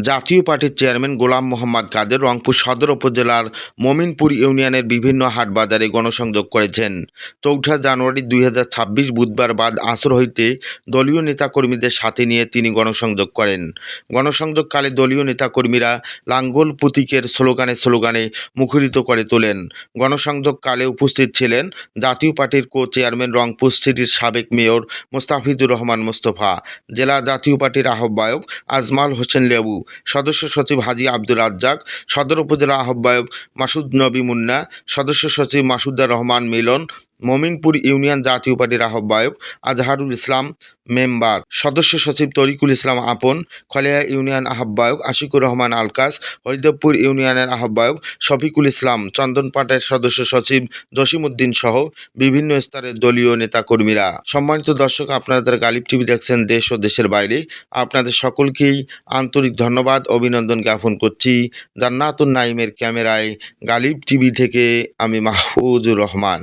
জাতীয় পার্টির চেয়ারম্যান গোলাম মোহাম্মদ কাদের রংপুর সদর উপজেলার মমিনপুর ইউনিয়নের বিভিন্ন হাট বাজারে গণসংযোগ করেছেন। ৪ঠা জানুয়ারি ২০২৬ বুধবার বাদ আসর হইতে দলীয় নেতাকর্মীদের সাথে নিয়ে তিনি গণসংযোগ করেন। গণসংযোগকালে দলীয় নেতাকর্মীরা লাঙ্গল প্রতীকের স্লোগানে মুখরিত করে তোলেন। গণসংযোগকালে উপস্থিত ছিলেন জাতীয় পার্টির চেয়ারম্যান রংপুর সিটির সাবেক মেয়র মোস্তাফিজুর রহমান মোস্তফা, জেলা জাতীয় পার্টির আহ্বায়ক আজমাল হোসেন লেবু, সদস্য সচিব হাজী আব্দুর রাজ্জাক, সদর উপজেলা আহ্বায়ক মাসুদ নবী মুন্না, সদস্য সচিব মাসুদার রহমান মিলন, মমিনপুর ইউনিয়ন জাতীয় পার্টির আহ্বায়ক আজহারুল ইসলাম মেম্বার, সদস্য সচিব তরিকুল ইসলাম আপন, খলিয়া ইউনিয়ন আহ্বায়ক আশিকুর রহমান আলকাস, হরিদেবপুর ইউনিয়নের আহ্বায়ক শফিকুল ইসলাম, চন্দনপাটের সদস্য সচিব জসিমউদ্দিন সহ বিভিন্ন স্তরের দলীয় নেতাকর্মীরা। সম্মানিত দর্শক, আপনাদের গালিব টিভি দেখছেন দেশ ও দেশের বাইরে। আপনাদের সকলকেই আন্তরিক ধন্যবাদ, অভিনন্দন জ্ঞাপন করছি। জান্নাতুন নাইমের ক্যামেরায় গালিব টিভি থেকে আমি মাহফুজুর রহমান।